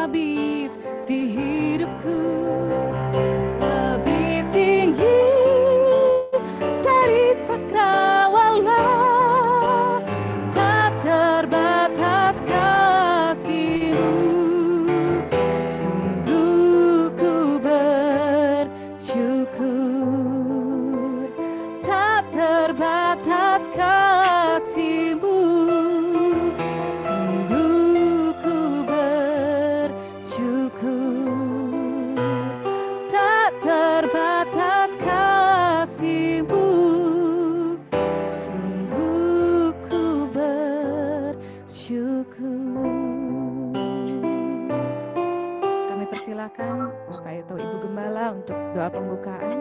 habis di hidupku, lebih tinggi dari cakrawala, tak terbatas kasih-Mu. Sungguh ku bersyukur, tak terbatas kasih-Mu. Sungguh ku bersyukur, tak terbatas kasih-Mu. Sungguh ku bersyukur. Kami persilakan Bapak atau Ibu Gembala untuk doa pembukaan.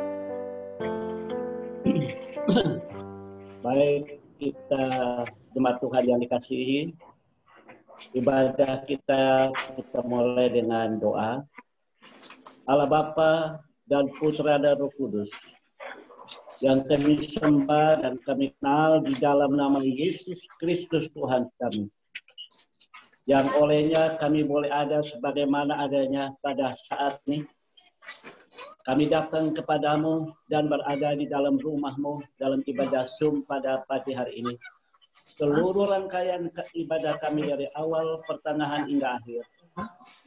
Baik, kita jemaat Tuhan yang dikasihi, ibadah kita mulai dengan doa. Allah Bapa dan Putra dan Roh Kudus, yang kami sembah dan kami kenal di dalam nama Yesus Kristus Tuhan kami, yang olehnya kami boleh ada sebagaimana adanya pada saat ini. Kami datang kepadamu dan berada di dalam rumahmu dalam ibadah Zoom pada pagi hari ini. Seluruh rangkaian ibadah kami dari awal, pertengahan hingga akhir,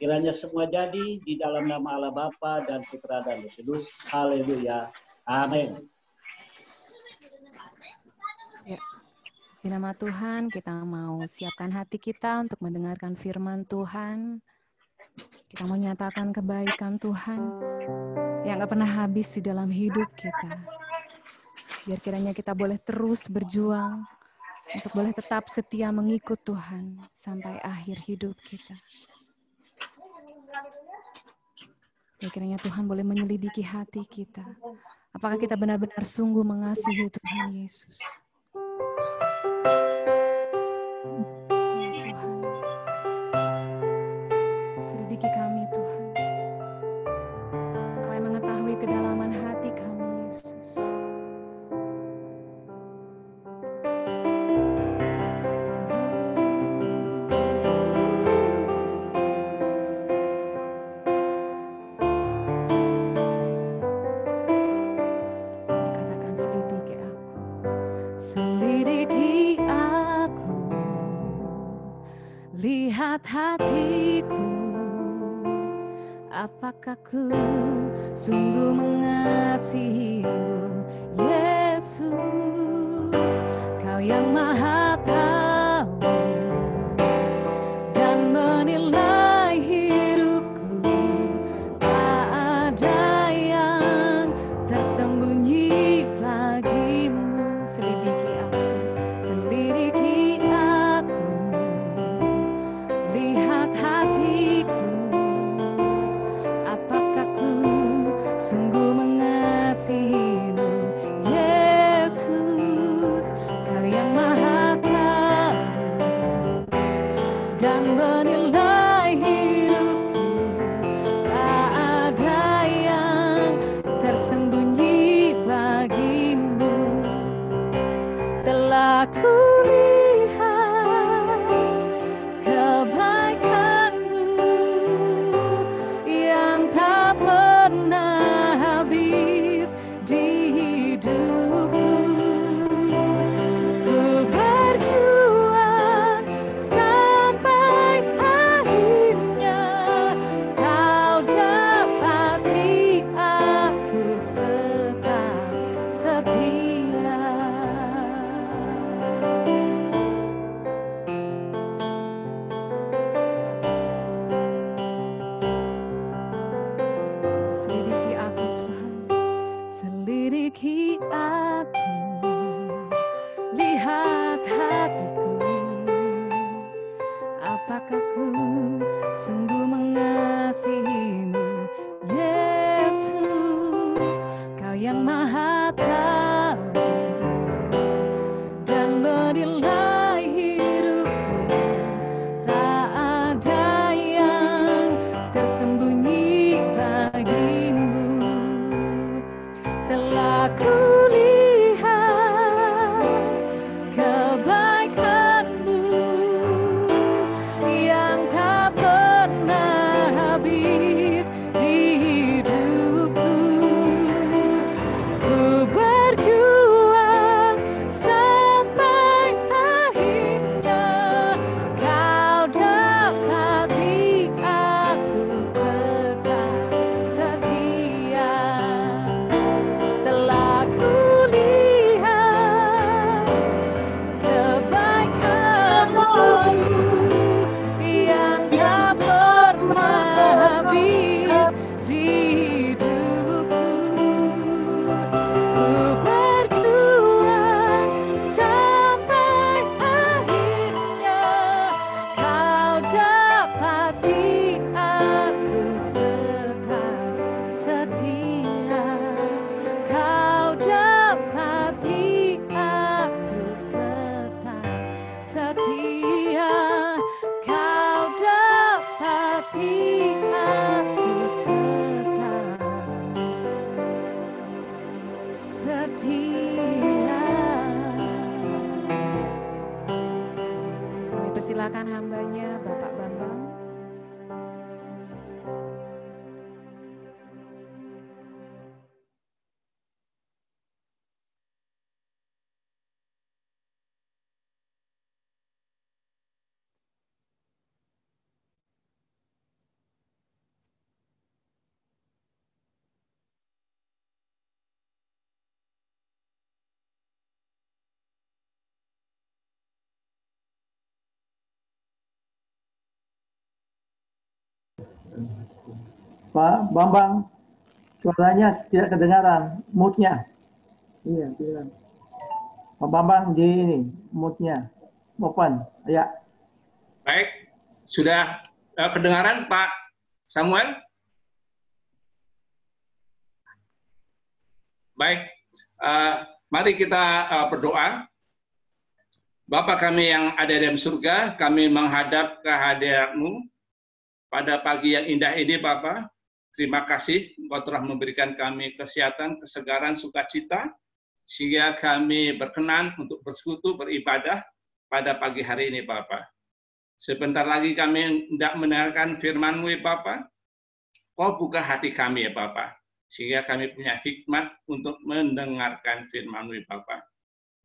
kiranya semua jadi di dalam nama Allah Bapa dan Putra dan Roh Kudus. Haleluya. Amin. Ya. Di nama Tuhan, kita mau siapkan hati kita untuk mendengarkan firman Tuhan. Kita mau nyatakan kebaikan Tuhan yang gak pernah habis di dalam hidup kita. Biar kiranya kita boleh terus berjuang untuk boleh tetap setia mengikut Tuhan sampai akhir hidup kita. Biar kiranya Tuhan boleh menyelidiki hati kita. Apakah kita benar-benar sungguh mengasihi Tuhan Yesus? Selidiki kami Tuhan. Kau yang mengetahui kedalaman hati kami Yesus. Katakan selidiki aku. Selidiki aku. Lihat hatiku. Apakah ku sungguh mengasihi-Mu, Yesus? Kau yang Maha Tahu dan menilai hidupku. Tak ada yang tersembunyi bagimu. Selidiki aku, selidiki aku. Lihat hatiku. Sungguh mengasihi-Mu, Yesus. Kau yang Maha Tahu dan menilai hidupku. Tak ada yang tersembunyi bagimu. Telah kulihat kebaikan-Mu yang tak pernah habis di hidupku. Ku berjuang sampai akhirnya. Kau dapati aku tetap setia. Selidiki aku Tuhan, selidiki aku, lihat hatiku. Apakah ku sungguh mengasihi-Mu, Yesus? Kau yang Maha Tahu dan menilai hidupku. Tak ada yang tersembunyi bagimu. Telah kulihat kebaikan-Mu yang tak pernah Pak Bambang, suaranya tidak kedengaran, mute-nya. Iya, bilang. Pak Bambang di ini, mute-nya. Open, ya. Baik, sudah kedengaran Pak Samuel? Baik, mari kita berdoa. Bapa kami yang ada di dalam surga, kami menghadap kehadirat-Mu pada pagi yang indah ini, Bapa. Terima kasih Engkau telah memberikan kami kesehatan, kesegaran, sukacita, sehingga kami berkenan untuk bersekutu, beribadah pada pagi hari ini, Bapa. Sebentar lagi kami hendak mendengarkan firman-Mu, ya Bapa. Kau buka hati kami, ya Bapa, sehingga kami punya hikmat untuk mendengarkan firman-Mu, ya Bapa.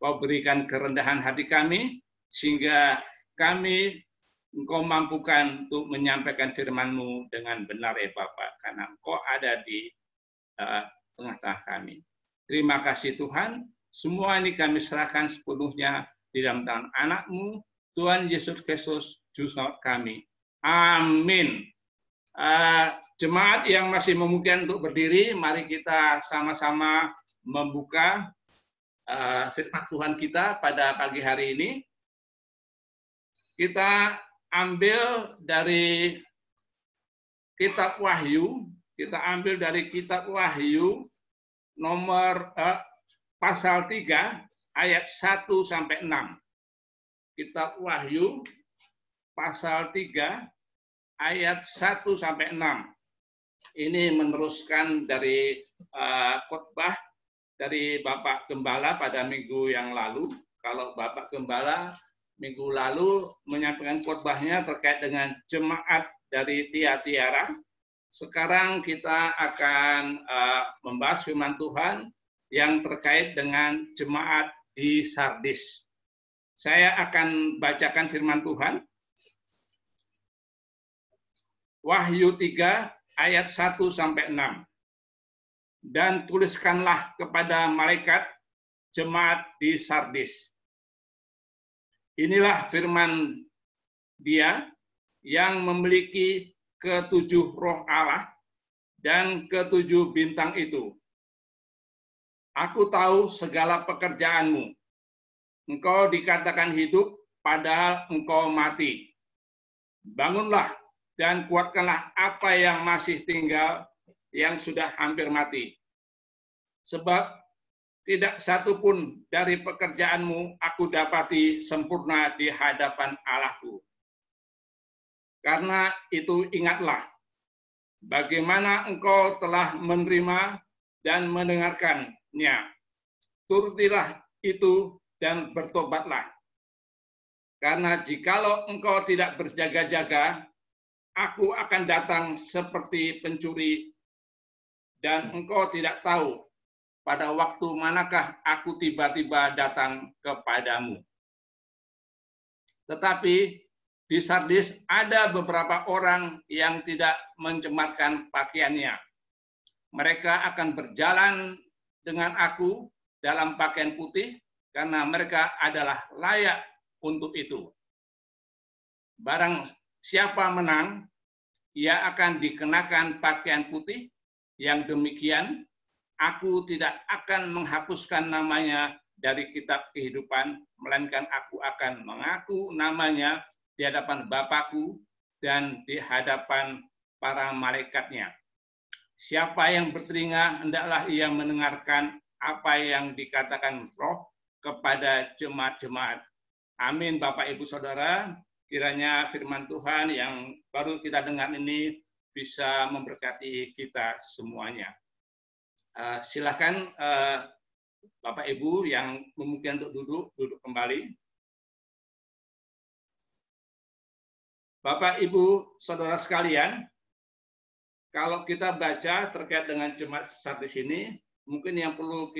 Kau berikan kerendahan hati kami, sehingga kami Engkau mampukan untuk menyampaikan firman-Mu dengan benar, ya Bapa, karena Engkau ada di tengah-tengah kami. Terima kasih Tuhan, semua ini kami serahkan sepenuhnya di dalam tangan anak-Mu, Tuhan Yesus Kristus, Juru Selamat kami. Amin. Jemaat yang masih memungkinkan untuk berdiri, mari kita sama-sama membuka firman Tuhan kita pada pagi hari ini. Kita ambil dari kitab Wahyu, nomor pasal 3 ayat 1 sampai 6. Kitab Wahyu pasal 3 ayat 1 sampai 6. Ini meneruskan dari khotbah dari Bapak Gembala pada minggu yang lalu. Kalau Bapak Gembala minggu lalu menyampaikan khotbahnya terkait dengan jemaat dari Tiatira. Sekarang kita akan membahas firman Tuhan yang terkait dengan jemaat di Sardis. Saya akan bacakan firman Tuhan. Wahyu 3 ayat 1 sampai 6. Dan tuliskanlah kepada malaikat jemaat di Sardis. Inilah firman Dia yang memiliki ketujuh roh Allah dan ketujuh bintang itu. Aku tahu segala pekerjaanmu. Engkau dikatakan hidup, padahal engkau mati. Bangunlah dan kuatkanlah apa yang masih tinggal, yang sudah hampir mati. Sebab tidak satu pun dari pekerjaanmu aku dapati sempurna di hadapan Allahku. Karena itu ingatlah, bagaimana engkau telah menerima dan mendengarkannya. Turutilah itu dan bertobatlah. Karena jikalau engkau tidak berjaga-jaga, aku akan datang seperti pencuri, dan engkau tidak tahu pada waktu manakah aku tiba-tiba datang kepadamu. Tetapi di Sardis ada beberapa orang yang tidak mencemarkan pakaiannya. Mereka akan berjalan dengan aku dalam pakaian putih, karena mereka adalah layak untuk itu. Barang siapa menang, ia akan dikenakan pakaian putih. Yang demikian, aku tidak akan menghapuskan namanya dari kitab kehidupan, melainkan aku akan mengaku namanya di hadapan Bapakku dan di hadapan para malaikatnya. Siapa yang bertelinga, hendaklah ia mendengarkan apa yang dikatakan Roh kepada jemaat-jemaat. Amin, Bapak, Ibu, Saudara. Kiranya firman Tuhan yang baru kita dengar ini bisa memberkati kita semuanya. Silakan Bapak Ibu yang memungkinkan untuk duduk kembali. Bapak Ibu Saudara sekalian, kalau kita baca terkait dengan jemaat Sardis ini, mungkin yang perlu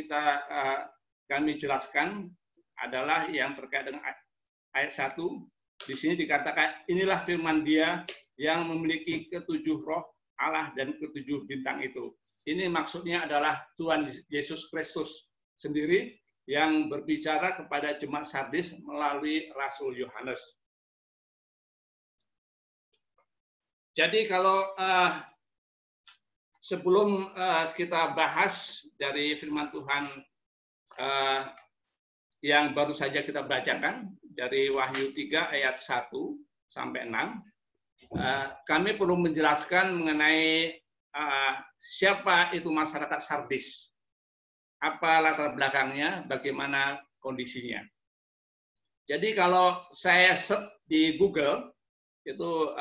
kami jelaskan adalah yang terkait dengan ayat 1. Di sini dikatakan, inilah firman Dia yang memiliki ketujuh roh Allah dan ketujuh bintang itu. Ini maksudnya adalah Tuhan Yesus Kristus sendiri yang berbicara kepada jemaat Sardis melalui Rasul Yohanes. Jadi kalau sebelum kita bahas dari firman Tuhan yang baru saja kita bacakan dari Wahyu 3 ayat 1 sampai 6, kami perlu menjelaskan mengenai siapa itu masyarakat Sardis, apa latar belakangnya, bagaimana kondisinya. Jadi kalau saya search di Google itu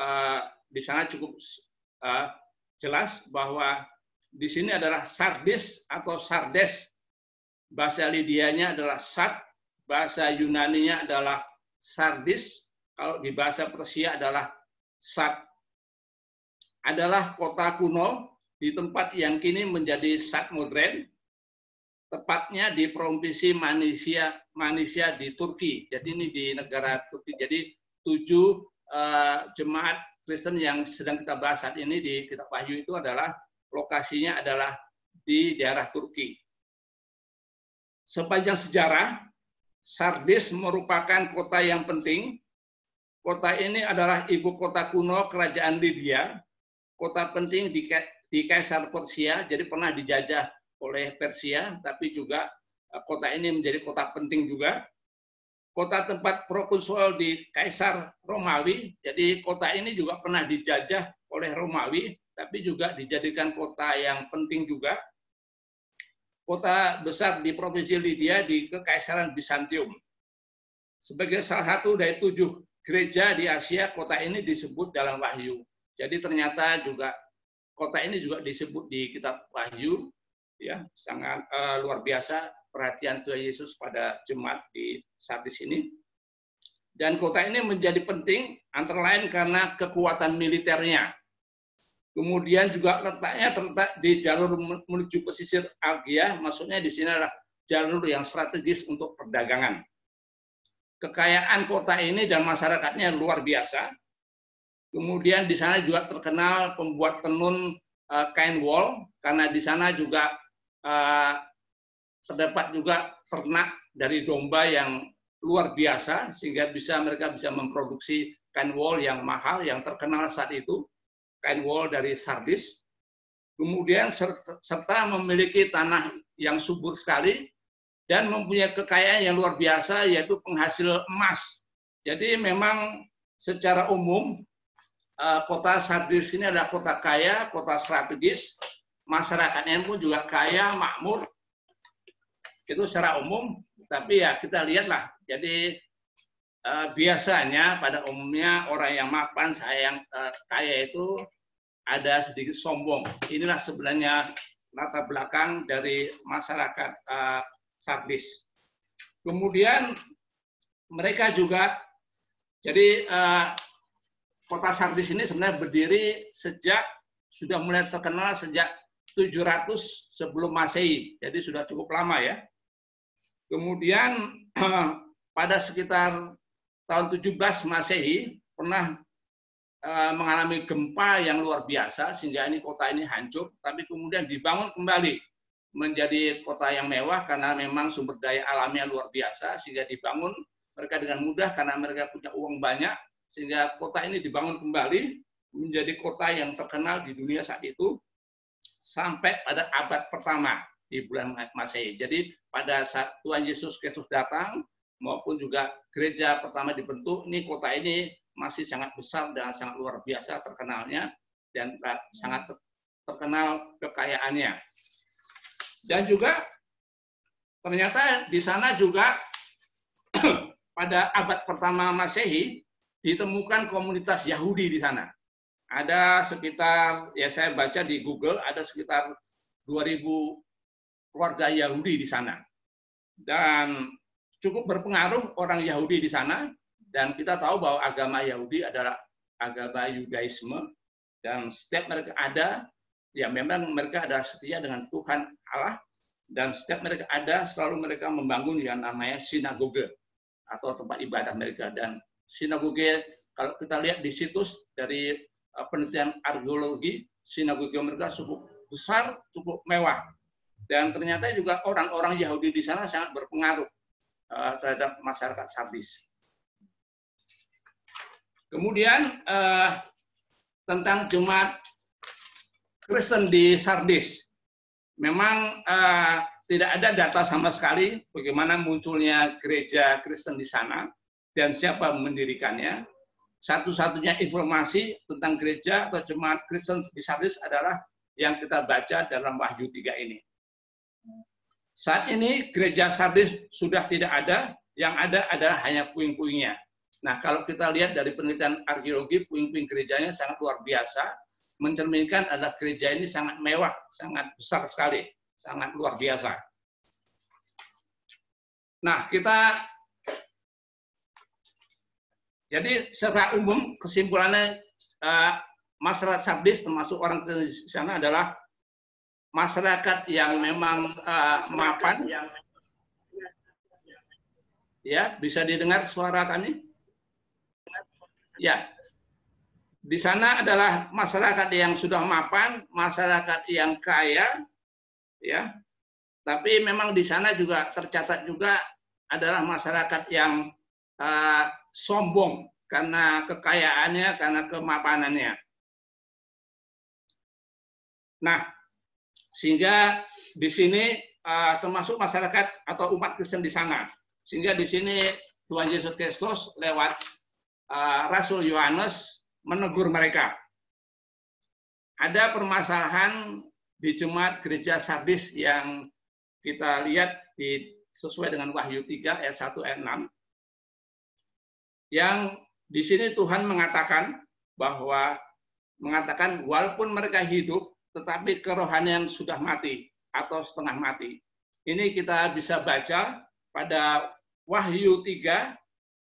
di sana cukup jelas bahwa di sini adalah Sardis atau Sardes. Bahasa Lydianya adalah Sard, bahasa Yunaninya adalah Sardis, kalau di bahasa Persia adalah Sard. Adalah kota kuno di tempat yang kini menjadi Sard modern, tepatnya di provinsi Manisia di Turki. Jadi ini di negara Turki. Jadi 7 jemaat Kristen yang sedang kita bahas saat ini di Kitab Wahyu itu adalah lokasinya adalah di daerah Turki. Sepanjang sejarah, Sardis merupakan kota yang penting. Kota ini adalah ibu kota kuno kerajaan Lydia, kota penting di Kaisar Persia, jadi pernah dijajah oleh Persia, tapi juga kota ini menjadi kota penting juga. Kota tempat prokonsul di Kaisar Romawi, jadi kota ini juga pernah dijajah oleh Romawi, tapi juga dijadikan kota yang penting juga. Kota besar di provinsi Lydia di Kekaisaran Bizantium. Sebagai salah satu dari 7 gereja di Asia, kota ini disebut dalam Wahyu. Jadi ternyata juga kota ini juga disebut di Kitab Wahyu, ya, sangat luar biasa perhatian Tuhan Yesus pada jemaat di Sardis ini. Dan kota ini menjadi penting antara lain karena kekuatan militernya. Kemudian juga letaknya terletak di jalur menuju pesisir Algia, maksudnya di sini adalah jalur yang strategis untuk perdagangan. Kekayaan kota ini dan masyarakatnya luar biasa. Kemudian di sana juga terkenal pembuat tenun kain wol, karena di sana juga terdapat juga ternak dari domba yang luar biasa, sehingga mereka bisa memproduksi kain wol yang mahal, yang terkenal saat itu. Kain wol dari Sardis, kemudian serta memiliki tanah yang subur sekali dan mempunyai kekayaan yang luar biasa, yaitu penghasil emas. Jadi memang secara umum kota Sardis ini adalah kota kaya, kota strategis, masyarakatnya pun juga kaya, makmur, itu secara umum. Tapi ya kita lihatlah, jadi biasanya pada umumnya orang yang mapan, yang kaya itu ada sedikit sombong. Inilah sebenarnya latar belakang dari masyarakat Sardis. Kemudian mereka juga, jadi kota Sardis ini sebenarnya berdiri sudah mulai terkenal sejak 700 sebelum Masehi. Jadi sudah cukup lama ya. Kemudian pada sekitar tahun 17 Masehi pernah mengalami gempa yang luar biasa sehingga kota ini hancur, tapi kemudian dibangun kembali menjadi kota yang mewah karena memang sumber daya alamnya luar biasa, sehingga dibangun mereka dengan mudah karena mereka punya uang banyak, sehingga kota ini dibangun kembali menjadi kota yang terkenal di dunia saat itu sampai pada abad pertama di bulan Masehi. Jadi pada saat Tuhan Yesus Kristus datang maupun juga gereja pertama dibentuk, kota ini masih sangat besar dan sangat luar biasa terkenalnya dan sangat terkenal kekayaannya. Dan juga ternyata di sana juga pada abad pertama Masehi ditemukan komunitas Yahudi di sana. Ada sekitar, ya saya baca di Google, ada sekitar 2.000 keluarga Yahudi di sana. Dan cukup berpengaruh orang Yahudi di sana. Dan kita tahu bahwa agama Yahudi adalah agama Yudaisme, dan setiap mereka ada, ya memang mereka adalah setia dengan Tuhan Allah, dan setiap mereka ada, selalu mereka membangun yang namanya sinagoge atau tempat ibadah mereka. Dan sinagoge, kalau kita lihat di situs dari penelitian arkeologi, sinagoge mereka cukup besar, cukup mewah. Dan ternyata juga orang-orang Yahudi di sana sangat berpengaruh terhadap masyarakat Sardis. Kemudian tentang jemaat Kristen di Sardis. Memang tidak ada data sama sekali bagaimana munculnya gereja Kristen di sana dan siapa mendirikannya. Satu-satunya informasi tentang gereja atau jemaat Kristen di Sardis adalah yang kita baca dalam Wahyu 3 ini. Saat ini gereja Sardis sudah tidak ada, yang ada adalah hanya puing-puingnya. Nah, kalau kita lihat dari penelitian arkeologi, puing-puing gerejanya sangat luar biasa, mencerminkan adalah gereja ini sangat mewah, sangat besar sekali, sangat luar biasa. Nah, jadi secara umum kesimpulannya masyarakat Sardis termasuk orang di sana adalah masyarakat yang memang mapan. Ya, bisa didengar suara kami? Ya. Di sana adalah masyarakat yang sudah mapan, masyarakat yang kaya, ya. Tapi memang di sana juga tercatat juga adalah masyarakat yang sombong karena kekayaannya, karena kemapanannya. Nah, sehingga di sini termasuk masyarakat atau umat Kristen di sana. Sehingga di sini Tuhan Yesus Kristus lewat Rasul Yohanes menegur mereka. Ada permasalahan di jemaat gereja Sardis yang kita lihat sesuai dengan Wahyu 3 ayat 1 ayat 6. Yang di sini Tuhan mengatakan walaupun mereka hidup, tetapi kerohanian sudah mati atau setengah mati. Ini kita bisa baca pada Wahyu 3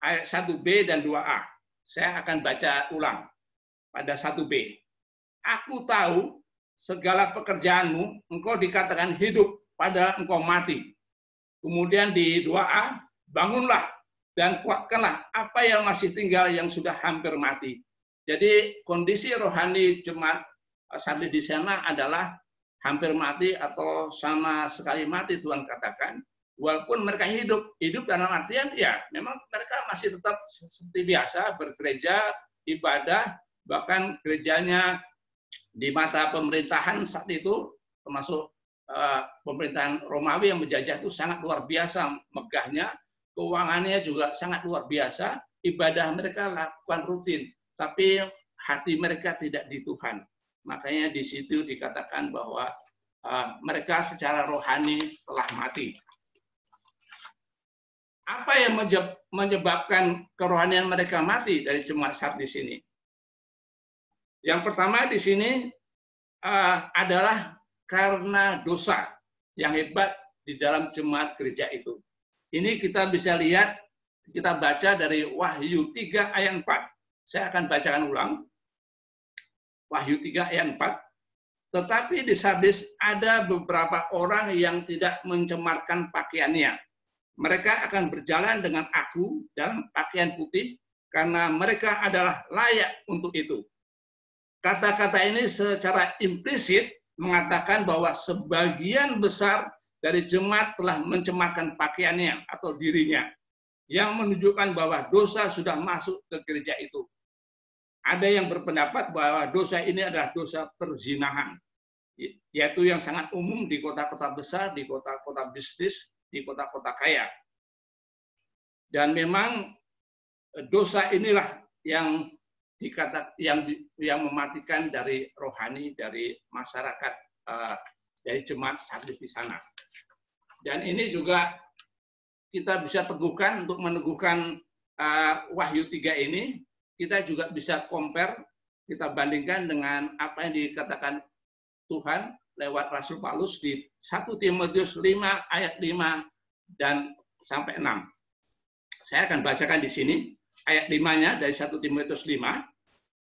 ayat 1b dan 2a. Saya akan baca ulang pada 1b. Aku tahu segala pekerjaanmu, engkau dikatakan hidup padahal engkau mati. Kemudian di 2a, bangunlah dan kuatkanlah apa yang masih tinggal yang sudah hampir mati. Jadi kondisi rohani jemaat Sardis di sana adalah hampir mati atau sama sekali mati, Tuhan katakan. Walaupun mereka hidup dalam artian ya memang mereka masih tetap seperti biasa bergereja, ibadah, bahkan gerejanya di mata pemerintahan saat itu termasuk pemerintahan Romawi yang menjajah itu sangat luar biasa megahnya, keuangannya juga sangat luar biasa, ibadah mereka lakukan rutin, tapi hati mereka tidak di Tuhan. Makanya di situ dikatakan bahwa mereka secara rohani telah mati. Apa yang menyebabkan kerohanian mereka mati dari jemaat Sardis ini? Yang pertama di sini adalah karena dosa yang hebat di dalam jemaat gereja itu. Ini kita bisa lihat, kita baca dari Wahyu 3 ayat 4. Saya akan bacakan ulang. Wahyu 3 ayat 4. Tetapi di Sardis ada beberapa orang yang tidak mencemarkan pakaiannya. Mereka akan berjalan dengan aku dalam pakaian putih karena mereka adalah layak untuk itu. Kata-kata ini secara implisit mengatakan bahwa sebagian besar dari jemaat telah mencemarkan pakaiannya atau dirinya, yang menunjukkan bahwa dosa sudah masuk ke gereja itu. Ada yang berpendapat bahwa dosa ini adalah dosa perzinahan, yaitu yang sangat umum di kota-kota besar, di kota-kota bisnis, di kota-kota kaya. Dan memang dosa inilah yang yang mematikan dari rohani dari masyarakat dari jemaat Sardis di sana. Dan ini juga kita bisa teguhkan untuk meneguhkan Wahyu 3 ini, kita juga bisa compare, kita bandingkan dengan apa yang dikatakan Tuhan lewat Rasul Paulus di 1 Timotius 5 ayat 5 dan sampai 6. Saya akan bacakan di sini ayat 5-nya dari 1 Timotius 5.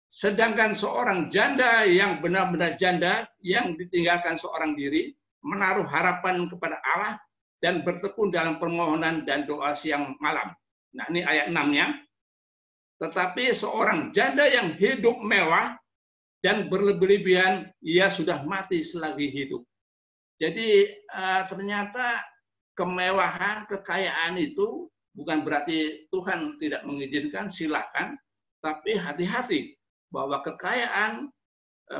Sedangkan seorang janda yang benar-benar janda yang ditinggalkan seorang diri menaruh harapan kepada Allah dan bertekun dalam permohonan dan doa siang malam. Nah, ini ayat 6-nya. Tetapi seorang janda yang hidup mewah dan berlebihan, ia sudah mati selagi hidup. Jadi ternyata kemewahan, kekayaan itu bukan berarti Tuhan tidak mengizinkan, silakan, tapi hati-hati. bahwa kekayaan,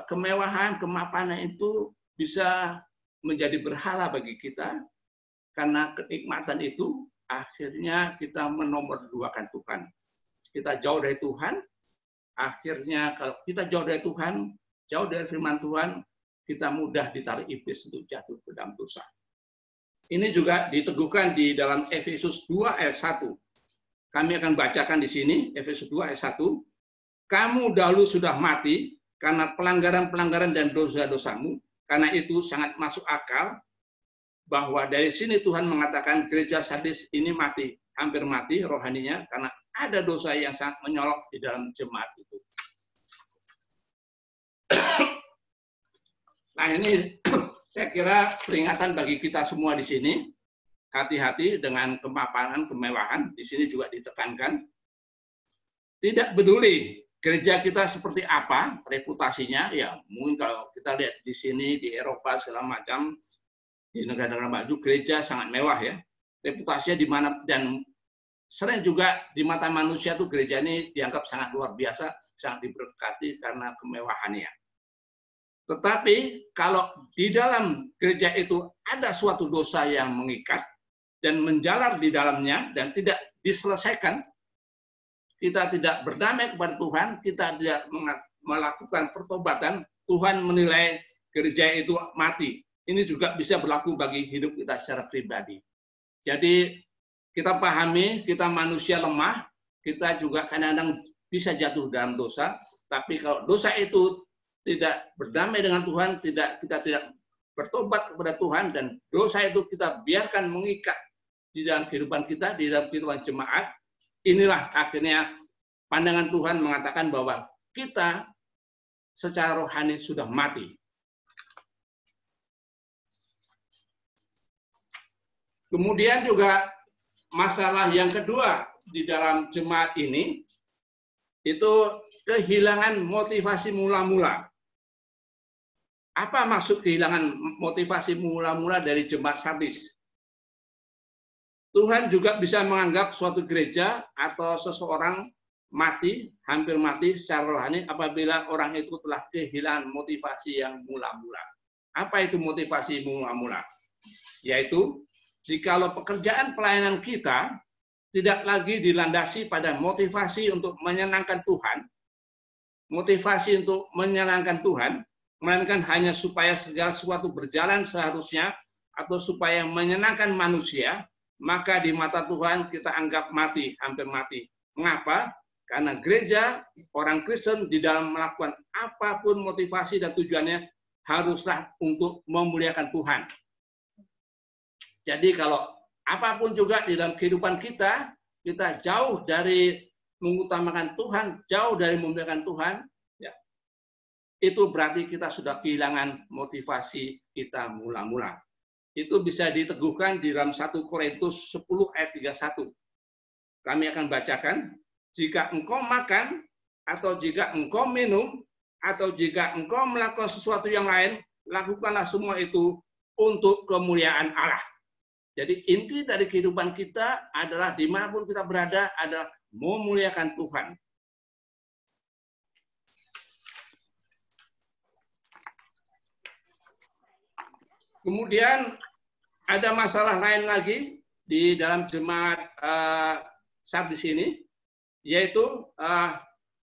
kemewahan, kemapanan itu bisa menjadi berhala bagi kita, karena kenikmatan itu akhirnya kita menomorduakan Tuhan. Kita jauh dari Tuhan, akhirnya kalau kita jauh dari Tuhan, jauh dari firman Tuhan, kita mudah ditarik iblis untuk jatuh ke dalam dosa. Ini juga diteguhkan di dalam Efesus 2 ayat 1. Kami akan bacakan di sini, Efesus 2 ayat 1. Kamu dahulu sudah mati karena pelanggaran-pelanggaran dan dosa-dosamu, karena itu sangat masuk akal bahwa dari sini Tuhan mengatakan gereja Sardis ini mati, hampir mati rohaninya, karena ada dosa yang sangat menyolok di dalam jemaat itu. Nah ini saya kira peringatan bagi kita semua di sini. Hati-hati dengan kemapanan, kemewahan. Di sini juga ditekankan. Tidak peduli gereja kita seperti apa, reputasinya, ya mungkin kalau kita lihat di sini, di Eropa, segala macam, di negara-negara maju, gereja sangat mewah ya. Reputasinya di mana, dan sering juga di mata manusia tuh gereja ini dianggap sangat luar biasa, sangat diberkati karena kemewahannya. Tetapi kalau di dalam gereja itu ada suatu dosa yang mengikat dan menjalar di dalamnya dan tidak diselesaikan, kita tidak berdamai kepada Tuhan, kita tidak melakukan pertobatan, Tuhan menilai gereja itu mati. Ini juga bisa berlaku bagi hidup kita secara pribadi. Jadi kita pahami, kita manusia lemah, kita juga kadang-kadang bisa jatuh dalam dosa, tapi kalau dosa itu tidak berdamai dengan Tuhan, kita tidak bertobat kepada Tuhan, dan dosa itu kita biarkan mengikat di dalam kehidupan kita, di dalam kehidupan jemaat, inilah akhirnya pandangan Tuhan mengatakan bahwa kita secara rohani sudah mati. Kemudian juga masalah yang kedua di dalam jemaat ini, itu kehilangan motivasi mula-mula. Apa maksud kehilangan motivasi mula-mula dari jemaat Sardis? Tuhan juga bisa menganggap suatu gereja atau seseorang mati, hampir mati secara rohani apabila orang itu telah kehilangan motivasi yang mula-mula. Apa itu motivasi mula-mula? Yaitu, jikalau pekerjaan pelayanan kita tidak lagi dilandasi pada motivasi untuk menyenangkan Tuhan, motivasi untuk menyenangkan Tuhan, melainkan hanya supaya segala sesuatu berjalan seharusnya atau supaya menyenangkan manusia, maka di mata Tuhan kita anggap mati, hampir mati. Mengapa? Karena gereja, orang Kristen di dalam melakukan apapun motivasi dan tujuannya haruslah untuk memuliakan Tuhan. Jadi kalau apapun juga di dalam kehidupan kita, kita jauh dari mengutamakan Tuhan, jauh dari memuliakan Tuhan, ya, itu berarti kita sudah kehilangan motivasi kita mula-mula. Itu bisa diteguhkan di dalam 1 Korintus 10 ayat 31. Kami akan bacakan, jika engkau makan, atau jika engkau minum, atau jika engkau melakukan sesuatu yang lain, lakukanlah semua itu untuk kemuliaan Allah. Jadi inti dari kehidupan kita adalah dimanapun kita berada adalah memuliakan Tuhan. Kemudian ada masalah lain lagi di dalam jemaat Sardis ini, yaitu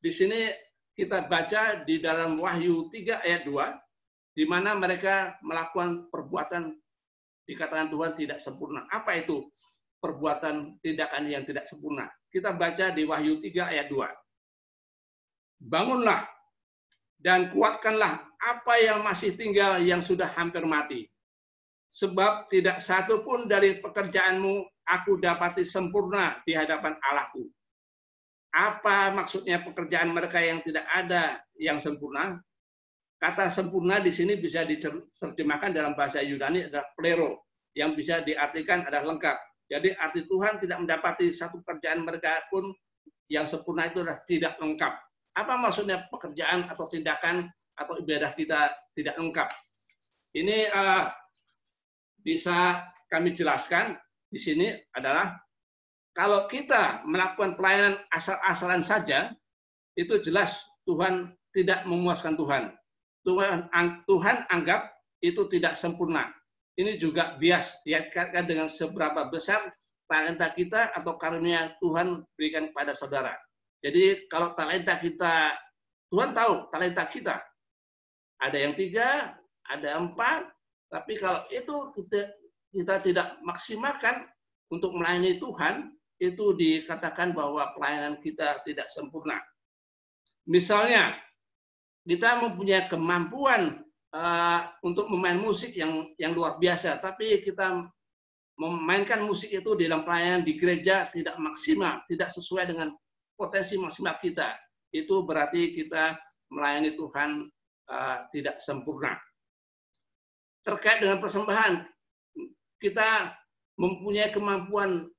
di sini kita baca di dalam Wahyu 3 ayat 2, di mana mereka melakukan perbuatan dikatakan Tuhan tidak sempurna. Apa itu perbuatan tindakan yang tidak sempurna? Kita baca di Wahyu 3 ayat 2. Bangunlah dan kuatkanlah apa yang masih tinggal yang sudah hampir mati. Sebab tidak satu pun dari pekerjaanmu aku dapati sempurna di hadapan Allahku. Apa maksudnya pekerjaan mereka yang tidak ada yang sempurna? Kata sempurna di sini bisa diterjemahkan dalam bahasa Yunani adalah plero, yang bisa diartikan adalah lengkap. Jadi arti Tuhan tidak mendapati satu pekerjaan mereka pun yang sempurna itu adalah tidak lengkap. Apa maksudnya pekerjaan atau tindakan atau ibadah kita tidak lengkap? Ini bisa kami jelaskan di sini adalah kalau kita melakukan pelayanan asal-asalan saja, itu jelas Tuhan tidak memuaskan Tuhan. Tuhan anggap itu tidak sempurna. Ini juga bias dikaitkan dengan seberapa besar talenta kita atau karunia Tuhan berikan kepada saudara. Jadi kalau talenta kita, Tuhan tahu talenta kita. Ada yang 3, ada 4, tapi kalau itu kita tidak maksimalkan untuk melayani Tuhan, itu dikatakan bahwa pelayanan kita tidak sempurna. Misalnya, kita mempunyai kemampuan untuk memain musik yang luar biasa, tapi kita memainkan musik itu di dalam pelayanan di gereja tidak maksimal, tidak sesuai dengan potensi maksimal kita. Itu berarti kita melayani Tuhan tidak sempurna. Terkait dengan persembahan, kita mempunyai kemampuan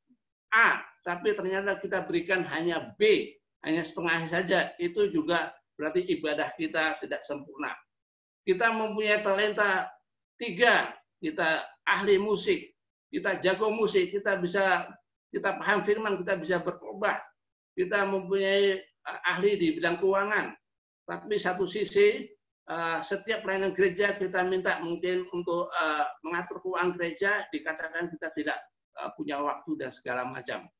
A, tapi ternyata kita berikan hanya B, hanya setengah saja. Itu juga berarti ibadah kita tidak sempurna. Kita mempunyai talenta 3, kita ahli musik, kita jago musik, kita paham firman, kita bisa berkhotbah, kita mempunyai ahli di bidang keuangan. Tapi satu sisi, setiap pelayanan gereja kita minta mungkin untuk mengatur keuangan gereja, dikatakan kita tidak punya waktu dan segala macam.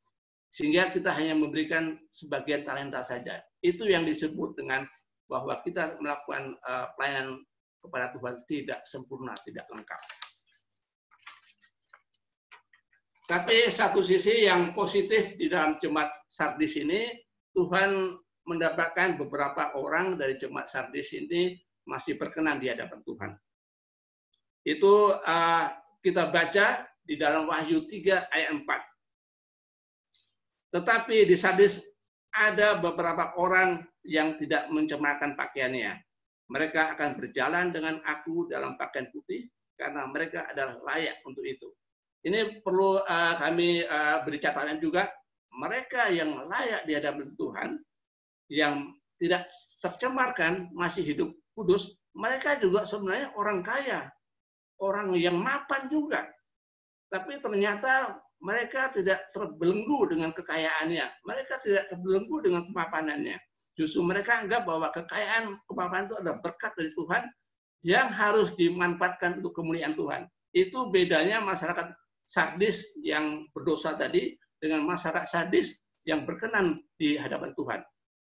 Sehingga kita hanya memberikan sebagian talenta saja. Itu yang disebut dengan bahwa kita melakukan pelayanan kepada Tuhan tidak sempurna, tidak lengkap. Tapi satu sisi yang positif di dalam jemaat Sardis ini, Tuhan mendapatkan beberapa orang dari jemaat Sardis ini masih berkenan di hadapan Tuhan. Itu kita baca di dalam Wahyu 3 ayat 4. Tetapi di Sardis ada beberapa orang yang tidak mencemarkan pakaiannya. Mereka akan berjalan dengan aku dalam pakaian putih karena mereka adalah layak untuk itu. Ini perlu kami beri catatan juga. Mereka yang layak di hadapan Tuhan, yang tidak tercemarkan, masih hidup kudus, mereka juga sebenarnya orang kaya, orang yang mapan juga. Tapi ternyata mereka tidak terbelenggu dengan kekayaannya. Mereka tidak terbelenggu dengan kemapanannya. Justru mereka anggap bahwa kekayaan, kemapanan itu adalah berkat dari Tuhan yang harus dimanfaatkan untuk kemuliaan Tuhan. Itu bedanya masyarakat Sardis yang berdosa tadi dengan masyarakat Sardis yang berkenan di hadapan Tuhan.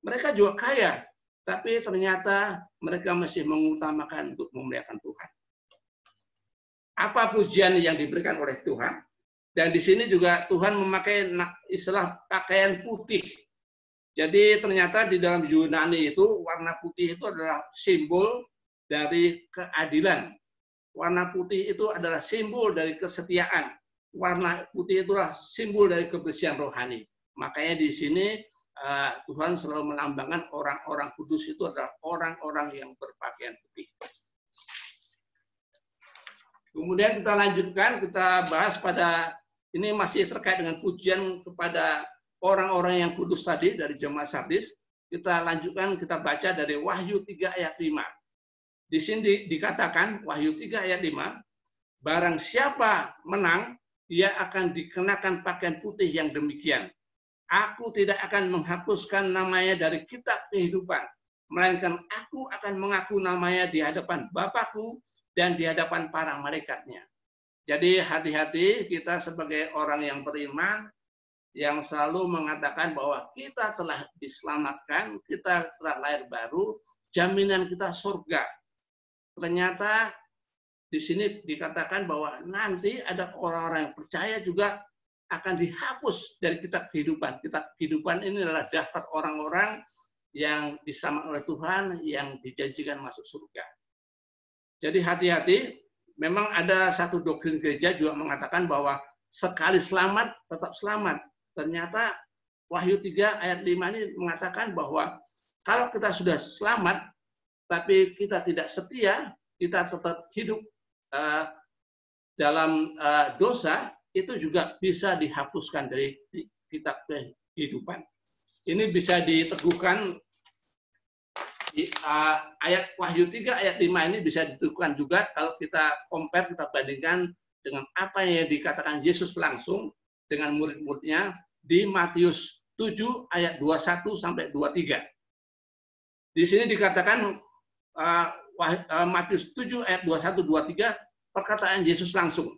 Mereka juga kaya, tapi ternyata mereka masih mengutamakan untuk memuliakan Tuhan. Apa pujian yang diberikan oleh Tuhan? Dan di sini juga Tuhan memakai istilah pakaian putih. Jadi ternyata di dalam Yunani itu warna putih itu adalah simbol dari keadilan. Warna putih itu adalah simbol dari kesetiaan. Warna putih itulah simbol dari kebersihan rohani. Makanya di sini Tuhan selalu melambangkan orang-orang kudus itu adalah orang-orang yang berpakaian putih. Kemudian kita lanjutkan, kita bahas pada ini masih terkait dengan pujian kepada orang-orang yang kudus tadi dari jemaat Sardis. Kita lanjutkan, kita baca dari Wahyu 3 ayat 5. Di sini dikatakan, Wahyu 3 ayat 5, barang siapa menang, dia akan dikenakan pakaian putih yang demikian. Aku tidak akan menghapuskan namanya dari kitab kehidupan, melainkan aku akan mengaku namanya di hadapan Bapakku dan di hadapan para malaikatnya. Jadi hati-hati kita sebagai orang yang beriman, yang selalu mengatakan bahwa kita telah diselamatkan, kita telah lahir baru, jaminan kita surga. Ternyata di sini dikatakan bahwa nanti ada orang-orang yang percaya juga akan dihapus dari kitab kehidupan. Kitab kehidupan ini adalah daftar orang-orang yang diselamatkan oleh Tuhan, yang dijanjikan masuk surga. Jadi hati-hati, memang ada satu doktrin gereja juga mengatakan bahwa sekali selamat, tetap selamat. Ternyata Wahyu 3 ayat 5 ini mengatakan bahwa kalau kita sudah selamat, tapi kita tidak setia, kita tetap hidup dalam dosa, itu juga bisa dihapuskan dari kitab kehidupan. Ini bisa diteguhkan di ayat Wahyu 3 ayat 5 ini bisa diteguhkan juga kalau kita compare, kita bandingkan dengan apa yang dikatakan Yesus langsung dengan murid-muridnya di Matius 7 ayat 21 sampai 23. Di sini dikatakan Matius 7 ayat 21 23 perkataan Yesus langsung.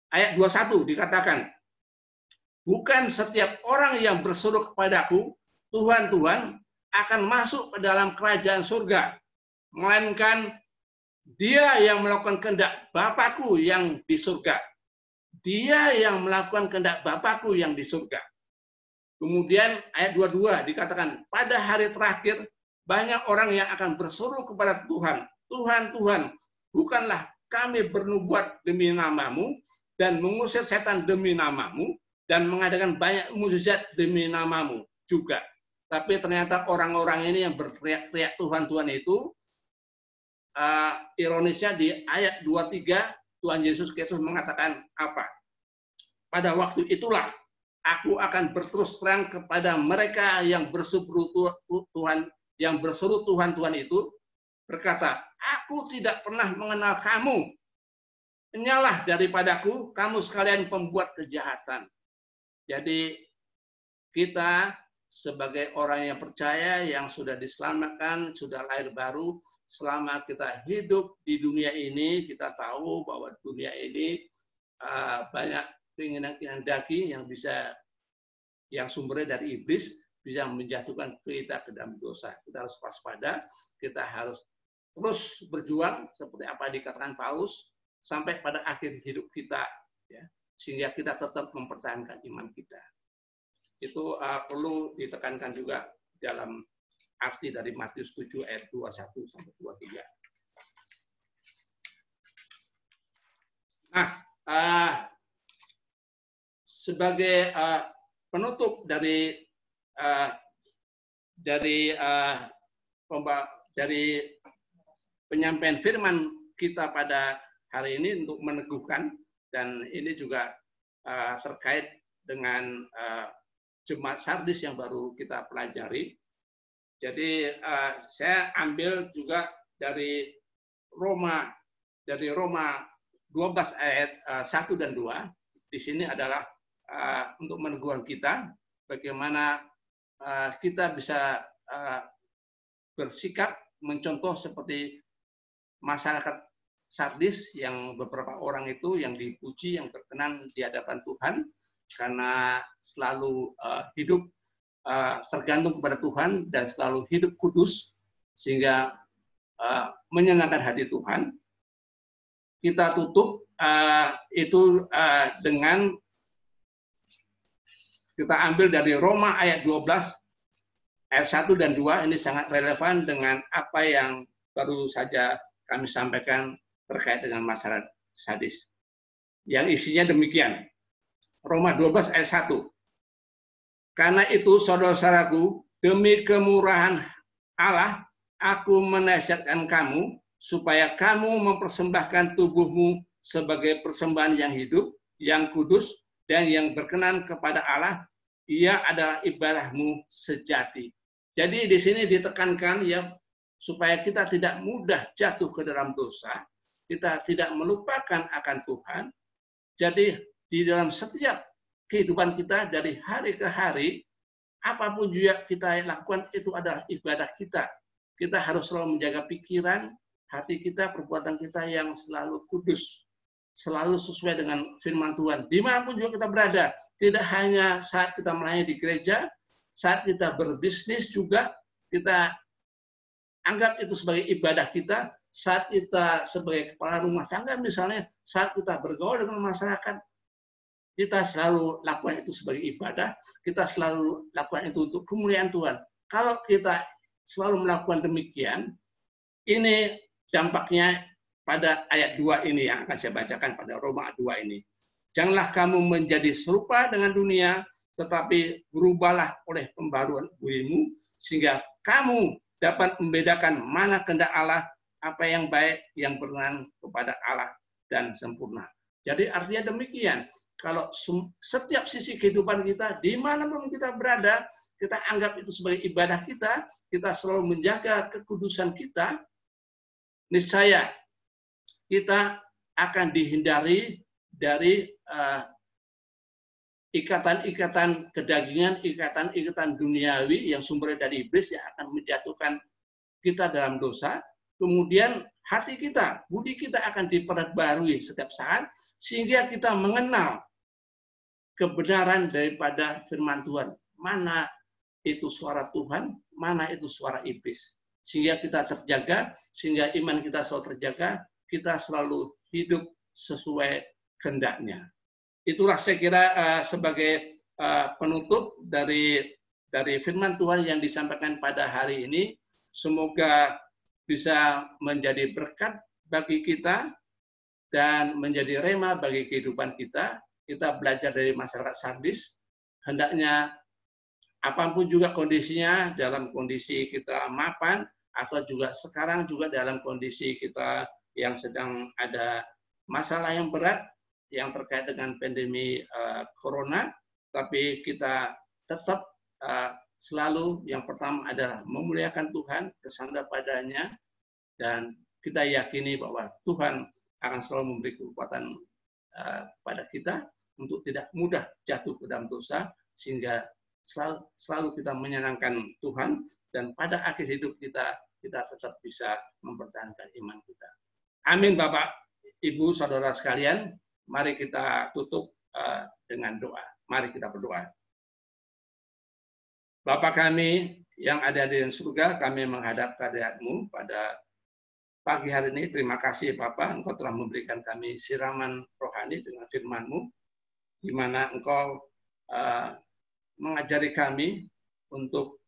Ayat 21 dikatakan, bukan setiap orang yang berseru kepadaku, Tuhan, Tuhan, akan masuk ke dalam kerajaan surga, melainkan dia yang melakukan kehendak Bapakku yang di surga. Dia yang melakukan kehendak Bapakku yang di surga. Kemudian ayat 22 dikatakan, pada hari terakhir banyak orang yang akan berseru kepada Tuhan, Tuhan, Tuhan, bukanlah kami bernubuat demi namamu dan mengusir setan demi namamu dan mengadakan banyak mukjizat demi namamu juga. Tapi ternyata orang-orang ini yang berteriak-teriak Tuhan, Tuhan itu, ironisnya di ayat 23 Tuhan Yesus Kristus mengatakan apa? Pada waktu itulah aku akan berterus terang kepada mereka yang berseru Tuhan, yang berseru Tuhan, Tuhan itu berkata, aku tidak pernah mengenal kamu. Nyalah daripadaku, kamu sekalian pembuat kejahatan. Jadi kita sebagai orang yang percaya, yang sudah diselamatkan, sudah lahir baru, selama kita hidup di dunia ini, kita tahu bahwa dunia ini banyak keinginan-keinginan daging yang bisa, yang sumbernya dari iblis, bisa menjatuhkan kita ke dalam dosa. Kita harus waspada, kita harus terus berjuang, seperti apa dikatakan Paulus, sampai pada akhir hidup kita, ya, sehingga kita tetap mempertahankan iman kita. Itu perlu ditekankan juga dalam arti dari Matius 7 ayat 21 sampai 23. Nah, sebagai penutup dari penyampaian firman kita pada hari ini untuk meneguhkan, dan ini juga terkait dengan Jemaat Sardis yang baru kita pelajari. Jadi saya ambil juga dari Roma 12 ayat 1 dan 2. Di sini adalah untuk meneguhkan kita bagaimana kita bisa bersikap mencontoh seperti masyarakat Sardis, yang beberapa orang itu yang dipuji, yang berkenan di hadapan Tuhan karena selalu hidup tergantung kepada Tuhan dan selalu hidup kudus sehingga menyenangkan hati Tuhan. Kita tutup itu dengan kita ambil dari Roma ayat 12 ayat 1 dan 2. Ini sangat relevan dengan apa yang baru saja kami sampaikan terkait dengan masyarakat sadis. Yang isinya demikian. Roma 12 ayat 1. Karena itu, saudara-saudaraku, demi kemurahan Allah, aku menasihatkan kamu supaya kamu mempersembahkan tubuhmu sebagai persembahan yang hidup, yang kudus, dan yang berkenan kepada Allah. Ia adalah ibadahmu sejati. Jadi di sini ditekankan ya supaya kita tidak mudah jatuh ke dalam dosa, kita tidak melupakan akan Tuhan. Jadi di dalam setiap kehidupan kita dari hari ke hari, apapun juga kita lakukan itu adalah ibadah kita. Kita harus selalu menjaga pikiran, hati kita, perbuatan kita yang selalu kudus, selalu sesuai dengan firman Tuhan. Dimanapun juga kita berada, tidak hanya saat kita melayani di gereja, saat kita berbisnis juga, kita anggap itu sebagai ibadah kita, saat kita sebagai kepala rumah tangga misalnya, saat kita bergaul dengan masyarakat, kita selalu lakukan itu sebagai ibadah, kita selalu lakukan itu untuk kemuliaan Tuhan. Kalau kita selalu melakukan demikian, ini dampaknya pada ayat 2 ini yang akan saya bacakan pada Roma 2 ini. Janganlah kamu menjadi serupa dengan dunia, tetapi berubahlah oleh pembaruan budimu, sehingga kamu dapat membedakan mana kehendak Allah, apa yang baik, yang berkenan kepada Allah, dan sempurna. Jadi artinya demikian. Kalau setiap sisi kehidupan kita, dimanapun kita berada, kita anggap itu sebagai ibadah kita selalu menjaga kekudusan kita, niscaya kita akan dihindari dari ikatan-ikatan kedagingan, ikatan-ikatan duniawi yang sumbernya dari iblis yang akan menjatuhkan kita dalam dosa, kemudian hati kita, budi kita akan diperbarui setiap saat, sehingga kita mengenal kebenaran daripada firman Tuhan. Mana itu suara Tuhan, mana itu suara iblis. Sehingga kita terjaga, sehingga iman kita selalu terjaga, kita selalu hidup sesuai kehendaknya. Itulah saya kira sebagai penutup dari firman Tuhan yang disampaikan pada hari ini. Semoga bisa menjadi berkat bagi kita dan menjadi rema bagi kehidupan kita. Kita belajar dari masyarakat Sardis, hendaknya apapun juga kondisinya, dalam kondisi kita mapan, atau juga sekarang juga dalam kondisi kita yang sedang ada masalah yang berat yang terkait dengan pandemi corona, tapi kita tetap selalu yang pertama adalah memuliakan Tuhan, bersandar padanya, dan kita yakini bahwa Tuhan akan selalu memberi kekuatan kepada kita untuk tidak mudah jatuh ke dalam dosa, sehingga selalu kita menyenangkan Tuhan, dan pada akhir hidup kita tetap bisa mempertahankan iman kita. Amin, Bapak, Ibu, Saudara sekalian. Mari kita tutup dengan doa. Mari kita berdoa. Bapa kami yang ada di surga, kami menghadap kehadirat-Mu pada pagi hari ini. Terima kasih Bapa, Engkau telah memberikan kami siraman rohani dengan firman-Mu, di mana Engkau mengajari kami untuk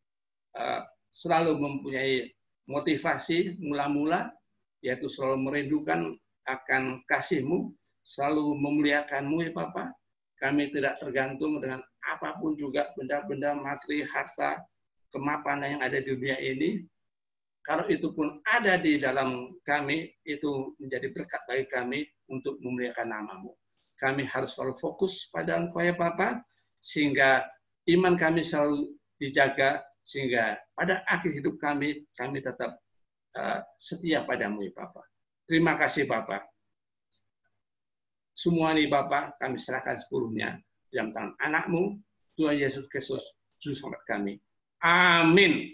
selalu mempunyai motivasi mula-mula, yaitu selalu merindukan akan kasih-Mu, selalu memuliakan-Mu ya Bapa. Kami tidak tergantung dengan apapun juga benda-benda materi, harta, kemapanan yang ada di dunia ini. Kalau itu pun ada di dalam kami, itu menjadi berkat bagi kami untuk memuliakan nama-Mu. Kami harus selalu fokus pada Engkau ya Bapa, sehingga iman kami selalu dijaga, sehingga pada akhir hidup kami tetap setia padamu ya Bapa. Terima kasih Bapa. Semua ini Bapa, kami serahkan sepenuhnya dalam tangan anak-Mu, Tuhan Yesus Kristus, Juru Selamat kami. Amin.